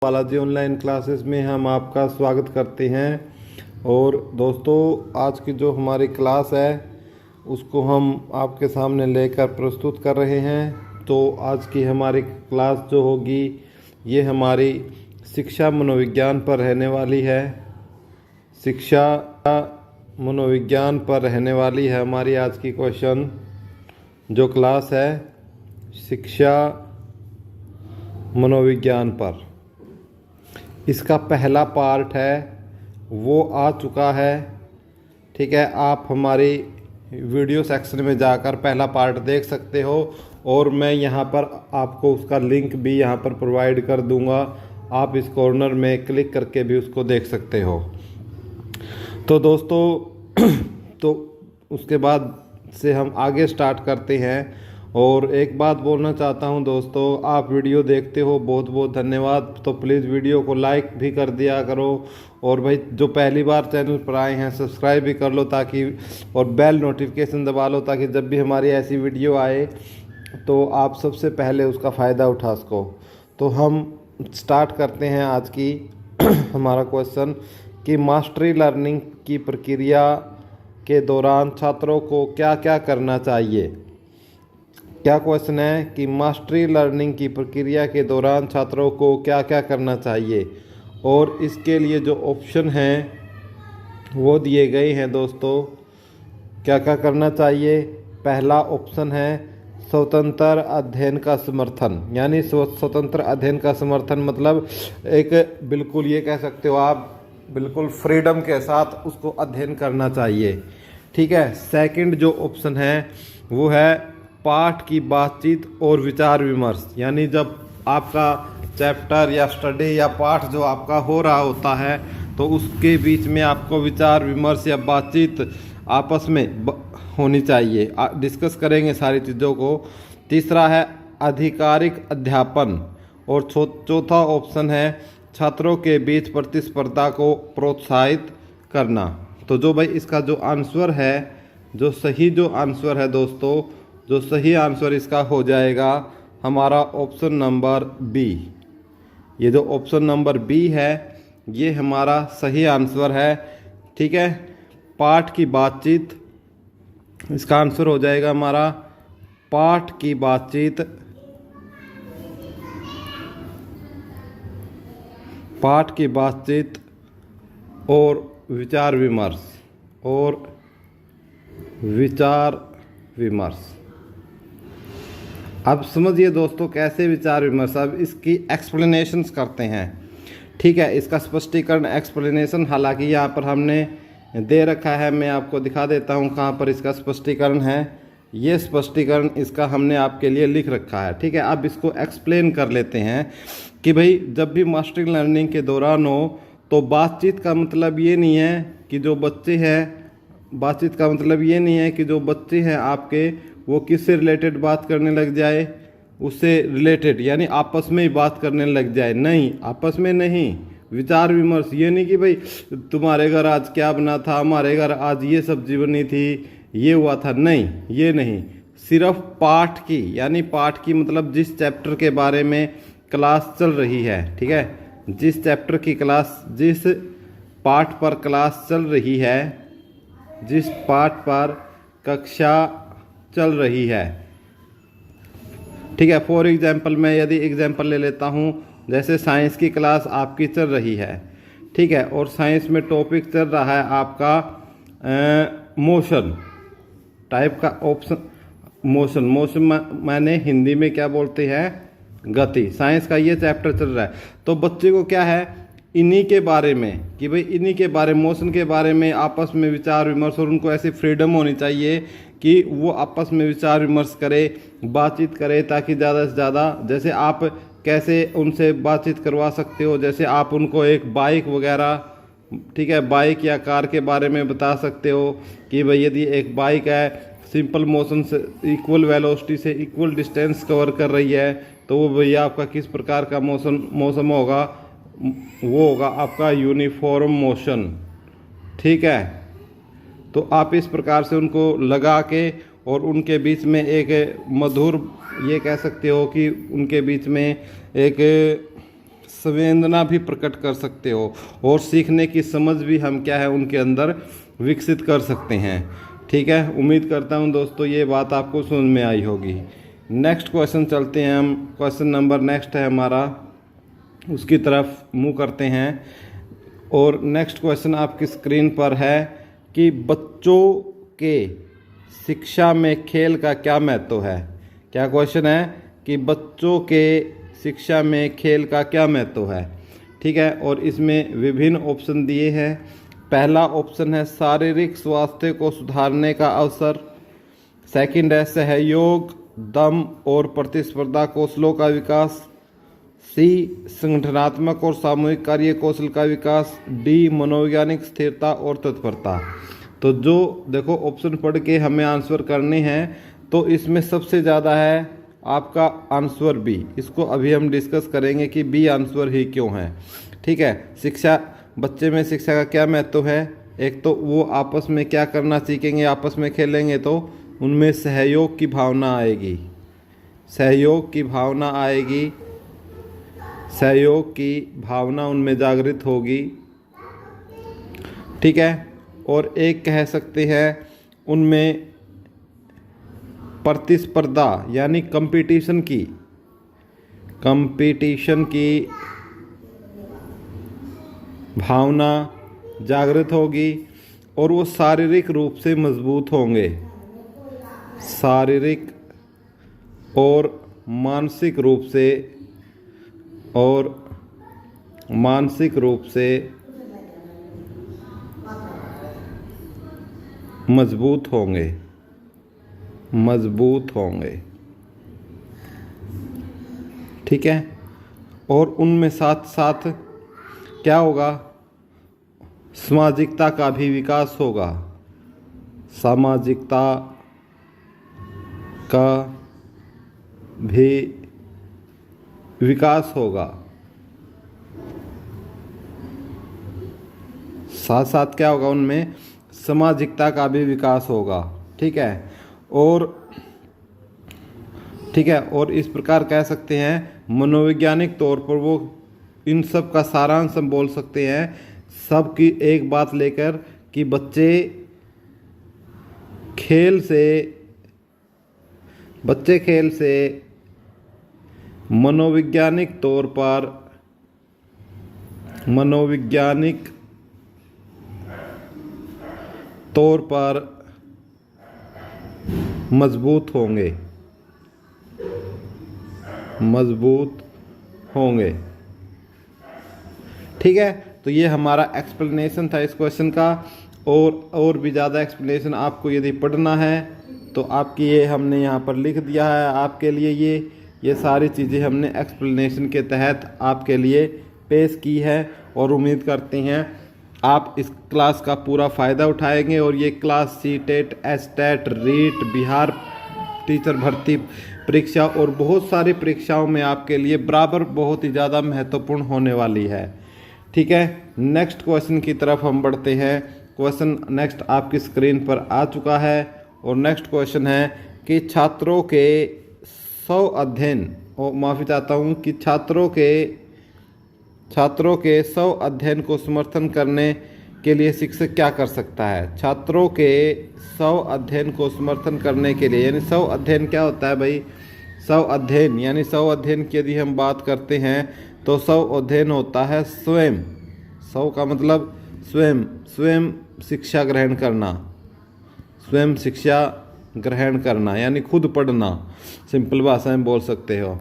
Balaji online classes में हम आपका स्वागत करते हैं। और दोस्तों, आज की जो हमारी क्लास है उसको हम आपके सामने लेकर प्रस्तुत कर रहे हैं। तो आज की हमारी क्लास जो होगी ये हमारी शिक्षा मनोविज्ञान पर रहने वाली है। शिक्षा मनोविज्ञान पर रहने वाली है हमारी आज की क्वेश्चन जो क्लास है, शिक्षा मनोविज्ञान पर। इसका पहला पार्ट है वो आ चुका है। ठीक है, आप हमारी वीडियो सेक्शन में जाकर पहला पार्ट देख सकते हो और मैं यहाँ पर आपको उसका लिंक भी यहाँ पर प्रोवाइड कर दूँगा। आप इस कॉर्नर में क्लिक करके भी उसको देख सकते हो। तो दोस्तों तो उसके बाद से हम आगे स्टार्ट करते हैं। और एक बात बोलना चाहता हूं दोस्तों, आप वीडियो देखते हो बहुत बहुत धन्यवाद। तो प्लीज़ वीडियो को लाइक भी कर दिया करो और भाई जो पहली बार चैनल पर आए हैं सब्सक्राइब भी कर लो ताकि, और बेल नोटिफिकेशन दबा लो ताकि जब भी हमारी ऐसी वीडियो आए तो आप सबसे पहले उसका फ़ायदा उठा सको। तो हम स्टार्ट करते हैं आज की हमारा क्वेश्चन कि मास्टरी लर्निंग की प्रक्रिया के दौरान छात्रों को क्या क्या करना चाहिए। क्या क्वेश्चन है कि मास्टरी लर्निंग की प्रक्रिया के दौरान छात्रों को क्या क्या करना चाहिए, और इसके लिए जो ऑप्शन हैं वो दिए गए हैं दोस्तों। क्या क्या करना चाहिए। पहला ऑप्शन है स्वतंत्र अध्ययन का समर्थन, यानी स्वतंत्र अध्ययन का समर्थन मतलब एक बिल्कुल ये कह सकते हो आप बिल्कुल फ्रीडम के साथ उसको अध्ययन करना चाहिए। ठीक है। सेकंड जो ऑप्शन है वो है पाठ की बातचीत और विचार विमर्श, यानी जब आपका चैप्टर या स्टडी या पाठ जो आपका हो रहा होता है तो उसके बीच में आपको विचार विमर्श या बातचीत आपस में होनी चाहिए। डिस्कस करेंगे सारी चीज़ों को। तीसरा है आधिकारिक अध्यापन और चौथा ऑप्शन है छात्रों के बीच प्रतिस्पर्धा को प्रोत्साहित करना। तो जो भाई इसका जो आंसर है, जो सही जो आंसर है दोस्तों, जो सही आंसर इसका हो जाएगा हमारा ऑप्शन नंबर बी। ये जो ऑप्शन नंबर बी है ये हमारा सही आंसर है। ठीक है। पाठ की बातचीत, इसका आंसर हो जाएगा हमारा पाठ की बातचीत, पाठ की बातचीत और विचार विमर्श, और विचार विमर्श। अब समझिए दोस्तों कैसे विचार विमर्श, अब इसकी एक्सप्लेनेशंस करते हैं। ठीक है। इसका स्पष्टीकरण एक्सप्लेनेशन हालांकि यहाँ पर हमने दे रखा है, मैं आपको दिखा देता हूँ कहाँ पर इसका स्पष्टीकरण है। ये स्पष्टीकरण इसका हमने आपके लिए लिख रखा है। ठीक है। अब इसको एक्सप्लेन कर लेते हैं कि भाई जब भी मास्टरी लर्निंग के दौरान हो तो बातचीत का मतलब ये नहीं है कि जो बच्चे हैं, बातचीत का मतलब ये नहीं है कि जो बच्चे हैं आपके वो किससे रिलेटेड बात करने लग जाए, उससे रिलेटेड यानी आपस में ही बात करने लग जाए। नहीं, आपस में नहीं। विचार विमर्श ये नहीं कि भाई तुम्हारे घर आज क्या बना था, हमारे घर आज ये सब्जी बनी थी, ये हुआ था। नहीं, ये नहीं। सिर्फ पाठ की, यानी पाठ की मतलब जिस चैप्टर के बारे में क्लास चल रही है। ठीक है। जिस चैप्टर की क्लास, जिस पाठ पर क्लास चल रही है, जिस पाठ पर कक्षा चल रही है। ठीक है। फॉर एग्जाम्पल मैं यदि एग्जाम्पल ले लेता हूँ, जैसे साइंस की क्लास आपकी चल रही है। ठीक है। और साइंस में टॉपिक चल रहा है आपका मोशन टाइप का ऑप्शन। मोशन मैंने हिंदी में क्या बोलते हैं, गति। साइंस का ये चैप्टर चल रहा है तो बच्चे को क्या है इन्हीं के बारे में, कि भाई इन्हीं के बारे में, मोशन के बारे में आपस में विचार विमर्श, और उनको ऐसी फ्रीडम होनी चाहिए कि वो आपस में विचार विमर्श करे, बातचीत करे, ताकि ज़्यादा से ज़्यादा, जैसे आप कैसे उनसे बातचीत करवा सकते हो, जैसे आप उनको एक बाइक वगैरह, ठीक है, बाइक या कार के बारे में बता सकते हो कि भाई यदि एक बाइक है सिंपल मोशन से इक्वल वेलोसिटी से इक्वल डिस्टेंस कवर कर रही है तो वो भैया आपका किस प्रकार का मौसम होगा, वो होगा आपका यूनिफॉर्म मोशन। ठीक है। तो आप इस प्रकार से उनको लगा के और उनके बीच में एक मधुर, ये कह सकते हो कि उनके बीच में एक संवेदना भी प्रकट कर सकते हो, और सीखने की समझ भी हम क्या है उनके अंदर विकसित कर सकते हैं। ठीक है, उम्मीद करता हूँ दोस्तों ये बात आपको समझ में आई होगी। नेक्स्ट क्वेश्चन चलते हैं हम। क्वेश्चन नंबर नेक्स्ट है हमारा, उसकी तरफ मुँह करते हैं। और नेक्स्ट क्वेश्चन आपकी स्क्रीन पर है कि बच्चों के शिक्षा में खेल का क्या महत्व है। क्या क्वेश्चन है कि बच्चों के शिक्षा में खेल का क्या महत्व है। ठीक है, और इसमें विभिन्न ऑप्शन दिए हैं। पहला ऑप्शन है शारीरिक स्वास्थ्य को सुधारने का अवसर। सेकंड है सहयोग, दम और प्रतिस्पर्धा कौशलों का विकास। सी संगठनात्मक और सामूहिक कार्य कौशल का विकास। डी मनोवैज्ञानिक स्थिरता और तत्परता। तो जो देखो ऑप्शन पढ़ के हमें आंसर करने हैं, तो इसमें सबसे ज़्यादा है आपका आंसर बी। इसको अभी हम डिस्कस करेंगे कि बी आंसर ही क्यों है। ठीक है, शिक्षा, बच्चे में शिक्षा का क्या महत्व है। एक तो वो आपस में क्या करना सीखेंगे, आपस में खेलेंगे तो उनमें सहयोग की भावना आएगी, सहयोग की भावना आएगी, सहयोग की भावना उनमें जागृत होगी। ठीक है, और एक कह सकते हैं उनमें प्रतिस्पर्धा यानी कंपटीशन की भावना जागृत होगी, और वो शारीरिक रूप से मजबूत होंगे, शारीरिक और मानसिक रूप से मजबूत होंगे। ठीक है, और उनमें साथ साथ क्या होगा, सामाजिकता का भी विकास होगा, सामाजिकता का भी विकास होगा। साथ साथ क्या होगा, उनमें सामाजिकता का भी विकास होगा। ठीक है, और इस प्रकार कह सकते हैं मनोवैज्ञानिक तौर पर वो इन सब का सारांश हम बोल सकते हैं सब की एक बात लेकर कि बच्चे खेल से मनोवैज्ञानिक तौर पर मजबूत होंगे। ठीक है, तो ये हमारा एक्सप्लेनेशन था इस क्वेश्चन का। और भी ज़्यादा एक्सप्लेनेशन आपको यदि पढ़ना है तो आपकी ये हमने यहाँ पर लिख दिया है आपके लिए। ये सारी चीज़ें हमने एक्सप्लेनेशन के तहत आपके लिए पेश की है, और उम्मीद करते हैं आप इस क्लास का पूरा फ़ायदा उठाएंगे। और ये class CTET, STET, REET, Bihar teacher भर्ती परीक्षा और बहुत सारी परीक्षाओं में आपके लिए बराबर बहुत ही ज़्यादा महत्वपूर्ण होने वाली है। ठीक है, नेक्स्ट क्वेश्चन की तरफ हम बढ़ते हैं। क्वेश्चन नेक्स्ट आपकी स्क्रीन पर आ चुका है, और नेक्स्ट क्वेश्चन है कि छात्रों के स्व अध्ययन, और माफ़ी चाहता हूँ कि छात्रों के स्व अध्ययन को समर्थन करने के लिए शिक्षक क्या कर सकता है। छात्रों के स्व अध्ययन को समर्थन करने के लिए, यानी स्व अध्ययन क्या होता है भाई, स्व अध्ययन यानी स्व अध्ययन की यदि हम बात करते हैं तो स्व अध्ययन होता है स्वयं। स्व का मतलब स्वयं शिक्षा ग्रहण करना, यानी खुद पढ़ना, सिंपल भाषा में बोल सकते हो।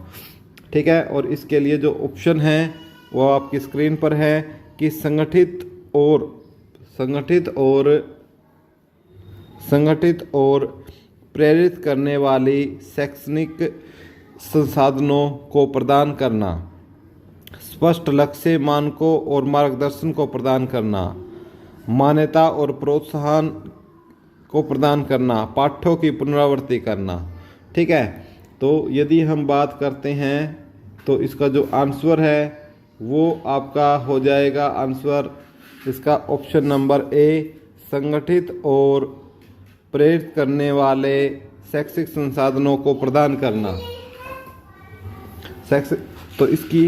ठीक है, और इसके लिए जो ऑप्शन है वो आपकी स्क्रीन पर है कि संगठित और प्रेरित करने वाली शैक्षणिक संसाधनों को प्रदान करना, स्पष्ट लक्ष्य, मानकों और मार्गदर्शन को प्रदान करना, मान्यता और प्रोत्साहन को प्रदान करना, पाठों की पुनरावृत्ति करना। ठीक है, तो यदि हम बात करते हैं तो इसका जो आंसर है वो आपका हो जाएगा आंसर इसका ऑप्शन नंबर ए, संगठित और प्रेरित करने वाले शैक्षिक संसाधनों को प्रदान करना। तो इसकी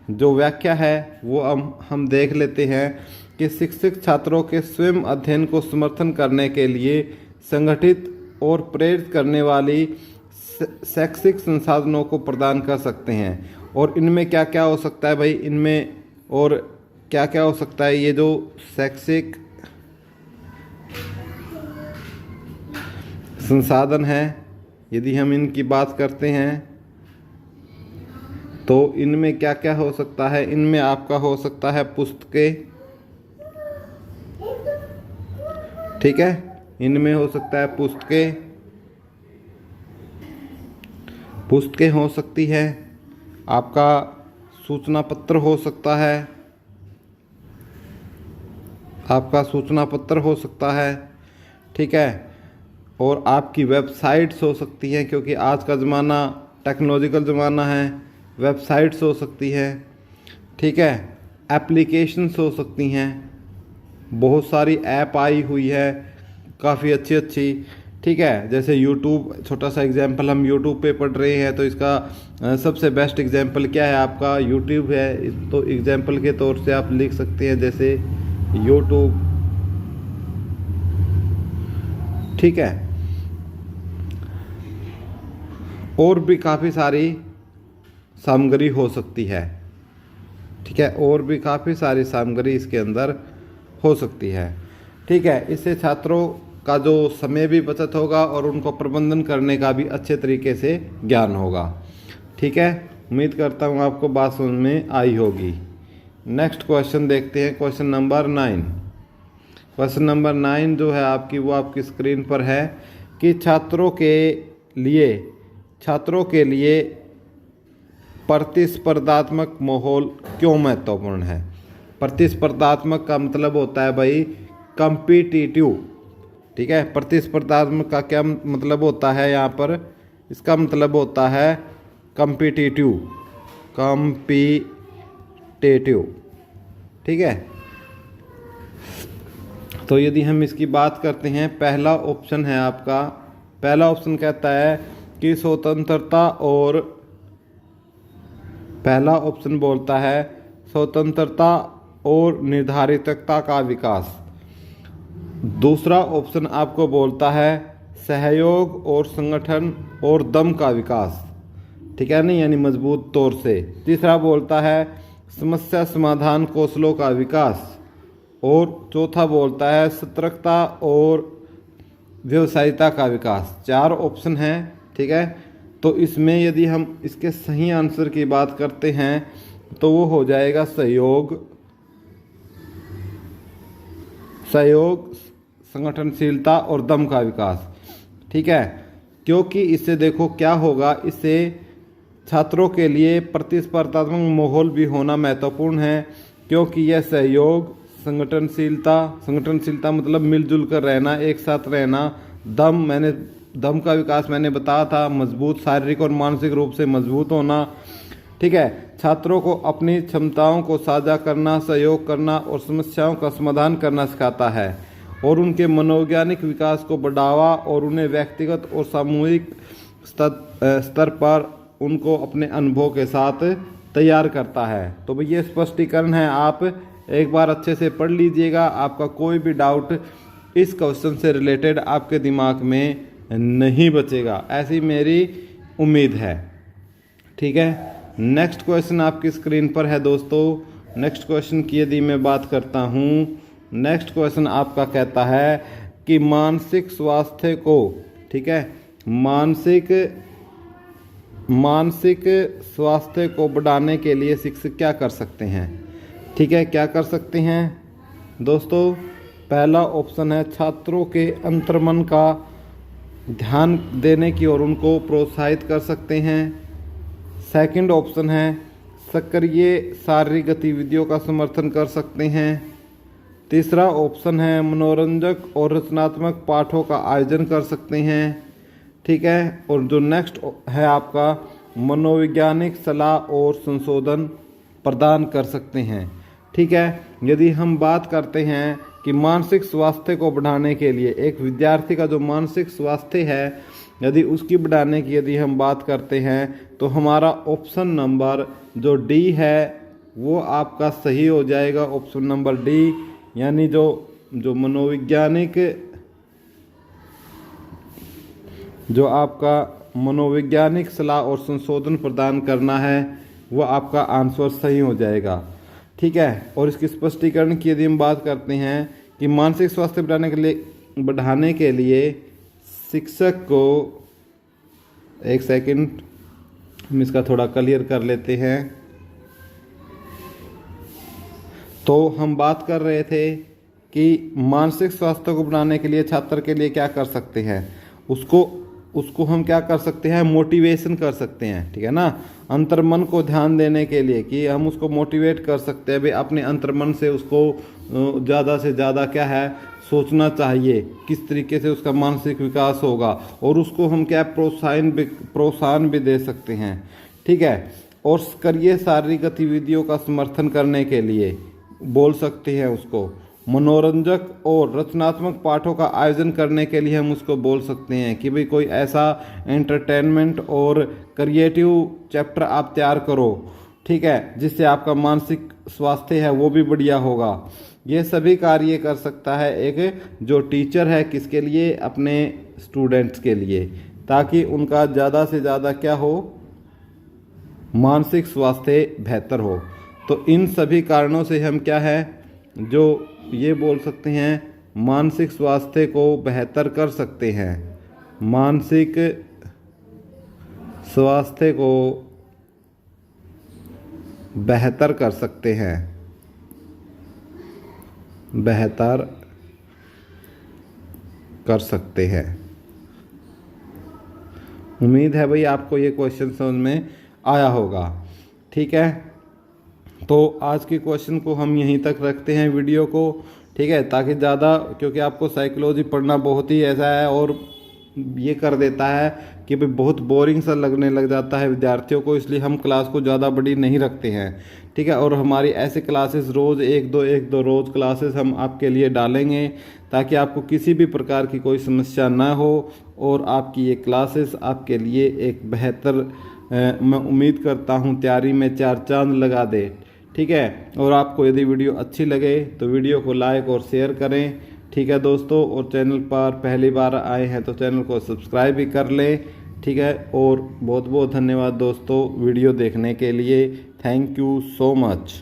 जो व्याख्या है वो हम देख लेते हैं कि शिक्षक छात्रों के स्वयं अध्ययन को समर्थन करने के लिए संगठित और प्रेरित करने वाली शैक्षिक संसाधनों को प्रदान कर सकते हैं। और इनमें क्या क्या हो सकता है भाई, इनमें और क्या क्या हो सकता है, ये जो शैक्षिक संसाधन है यदि हम इनकी बात करते हैं तो इनमें क्या क्या हो सकता है। इनमें आपका हो सकता है पुस्तकें, ठीक है, इनमें हो सकता है पुस्तकें हो सकती है, आपका सूचना पत्र हो सकता है, आपका सूचना पत्र हो सकता है, ठीक है, और आपकी वेबसाइट्स हो सकती हैं, क्योंकि आज का ज़माना टेक्नोलॉजिकल ज़माना है, वेबसाइट्स हो सकती है, ठीक है, एप्लीकेशंस हो सकती हैं, बहुत सारी ऐप आई हुई है काफ़ी अच्छी अच्छी, ठीक है, जैसे यूट्यूब, छोटा सा एग्जांपल, हम यूट्यूब पे पढ़ रहे हैं तो इसका सबसे बेस्ट एग्जांपल क्या है, आपका यूट्यूब है। तो एग्जांपल के तौर से आप लिख सकते हैं जैसे यूट्यूब, ठीक है, और भी काफ़ी सारी सामग्री हो सकती है, ठीक है, और भी काफ़ी सारी सामग्री इसके अंदर हो सकती है, ठीक है। इससे छात्रों का जो समय भी बचत होगा और उनको प्रबंधन करने का भी अच्छे तरीके से ज्ञान होगा, ठीक है। उम्मीद करता हूँ आपको बात समझ में आई होगी। नेक्स्ट क्वेश्चन देखते हैं, क्वेश्चन नंबर 9। क्वेश्चन नंबर 9 जो है आपकी, वो आपकी स्क्रीन पर है कि छात्रों के लिए प्रतिस्पर्धात्मक माहौल क्यों महत्वपूर्ण है। प्रतिस्पर्धात्मक का मतलब होता है भाई कॉम्पिटिटिव, ठीक है। प्रतिस्पर्धात्मक का क्या मतलब होता है यहाँ पर, इसका मतलब होता है कॉम्पिटिटिव, ठीक है। तो यदि हम इसकी बात करते हैं, पहला ऑप्शन है आपका, पहला ऑप्शन कहता है कि स्वतंत्रता, और पहला ऑप्शन बोलता है स्वतंत्रता और निर्धारितता का विकास। दूसरा ऑप्शन आपको बोलता है सहयोग और संगठन और दम का विकास, ठीक है नहीं, यानी मजबूत तौर से। तीसरा बोलता है समस्या समाधान कौशलों का विकास, और चौथा बोलता है सतर्कता और व्यवसायिता का विकास। 4 ऑप्शन हैं, ठीक है। तो इसमें यदि हम इसके सही आंसर की बात करते हैं तो वो हो जाएगा सहयोग, संगठनशीलता और दम का विकास, ठीक है। क्योंकि इससे देखो क्या होगा, इससे छात्रों के लिए प्रतिस्पर्धात्मक माहौल भी होना महत्वपूर्ण है, क्योंकि यह सहयोग, संगठनशीलता मतलब मिलजुल कर रहना, एक साथ रहना, दम का विकास मैंने बताया था, मजबूत, शारीरिक और मानसिक रूप से मजबूत होना, ठीक है। छात्रों को अपनी क्षमताओं को साझा करना, सहयोग करना और समस्याओं का समाधान करना सिखाता है, और उनके मनोवैज्ञानिक विकास को बढ़ावा और उन्हें व्यक्तिगत और सामूहिक स्तर पर उनको अपने अनुभव के साथ तैयार करता है। तो भाई ये स्पष्टीकरण है, आप एक बार अच्छे से पढ़ लीजिएगा, आपका कोई भी डाउट इस क्वेश्चन से रिलेटेड आपके दिमाग में नहीं बचेगा, ऐसी मेरी उम्मीद है, ठीक है। नेक्स्ट क्वेश्चन आपकी स्क्रीन पर है दोस्तों। नेक्स्ट क्वेश्चन की यदि मैं बात करता हूँ, नेक्स्ट क्वेश्चन आपका कहता है कि मानसिक स्वास्थ्य को, ठीक है, मानसिक स्वास्थ्य को बढ़ाने के लिए शिक्षक क्या कर सकते हैं, ठीक है। क्या कर सकते हैं दोस्तों, पहला ऑप्शन है छात्रों के अंतर्मन का ध्यान देने की और उनको प्रोत्साहित कर सकते हैं। सेकंड ऑप्शन है सक्रिय शारीरिक गतिविधियों का समर्थन कर सकते हैं। तीसरा ऑप्शन है मनोरंजक और रचनात्मक पाठों का आयोजन कर सकते हैं, ठीक है। और जो नेक्स्ट है आपका मनोवैज्ञानिक सलाह और संशोधन प्रदान कर सकते हैं, ठीक है। यदि हम बात करते हैं कि मानसिक स्वास्थ्य को बढ़ाने के लिए एक विद्यार्थी का जो मानसिक स्वास्थ्य है यदि उसकी बढ़ाने की यदि हम बात करते हैं तो हमारा ऑप्शन नंबर जो डी है वो आपका सही हो जाएगा ऑप्शन नंबर डी, यानी जो मनोवैज्ञानिक जो आपका मनोवैज्ञानिक सलाह और संशोधन प्रदान करना है वो आपका आंसर सही हो जाएगा। ठीक है, और इसके स्पष्टीकरण की यदि हम बात करते हैं कि मानसिक स्वास्थ्य बढ़ाने के लिए शिक्षक को, एक सेकंड हम इसका थोड़ा क्लियर कर लेते हैं। तो हम बात कर रहे थे कि मानसिक स्वास्थ्य को बढ़ाने के लिए छात्र के लिए क्या कर सकते हैं, उसको हम क्या कर सकते हैं, मोटिवेशन कर सकते हैं। ठीक है ना, अंतर्मन को ध्यान देने के लिए कि हम उसको मोटिवेट कर सकते हैं भाई अपने अंतर्मन से उसको ज़्यादा से ज़्यादा क्या है सोचना चाहिए, किस तरीके से उसका मानसिक विकास होगा, और उसको हम क्या प्रोत्साहन भी दे सकते हैं। ठीक है, और करिए शारीरिक गतिविधियों का समर्थन करने के लिए बोल सकते हैं उसको, मनोरंजक और रचनात्मक पाठों का आयोजन करने के लिए हम उसको बोल सकते हैं कि भाई कोई ऐसा एंटरटेनमेंट और क्रिएटिव चैप्टर आप तैयार करो, ठीक है, जिससे आपका मानसिक स्वास्थ्य है वो भी बढ़िया होगा। ये सभी कार्य कर सकता है एक जो टीचर है, किसके लिए, अपने स्टूडेंट्स के लिए, ताकि उनका ज़्यादा से ज़्यादा क्या हो, मानसिक स्वास्थ्य बेहतर हो। तो इन सभी कारणों से हम क्या है जो ये बोल सकते हैं मानसिक स्वास्थ्य को बेहतर कर सकते हैं, मानसिक स्वास्थ्य को बेहतर कर सकते हैं, बेहतर कर सकते हैं। उम्मीद है भाई आपको ये क्वेश्चन समझ में आया होगा। ठीक है, तो आज के क्वेश्चन को हम यहीं तक रखते हैं वीडियो को। ठीक है, ताकि ज़्यादा, क्योंकि आपको साइकोलॉजी पढ़ना बहुत ही ऐसा है और ये कर देता है कि भाई बहुत बोरिंग सा लगने लग जाता है विद्यार्थियों को, इसलिए हम क्लास को ज़्यादा बड़ी नहीं रखते हैं। ठीक है, और हमारी ऐसे क्लासेस रोज़ एक दो रोज़ क्लासेस हम आपके लिए डालेंगे ताकि आपको किसी भी प्रकार की कोई समस्या ना हो और आपकी ये क्लासेस आपके लिए एक बेहतर मैं उम्मीद करता हूँ तैयारी में 4 चांद लगा दे। ठीक है, और आपको यदि वीडियो अच्छी लगे तो वीडियो को लाइक और शेयर करें। ठीक है दोस्तों, और चैनल पर पहली बार आए हैं तो चैनल को सब्सक्राइब भी कर लें। ठीक है, और बहुत बहुत धन्यवाद दोस्तों वीडियो देखने के लिए। Thank you so much.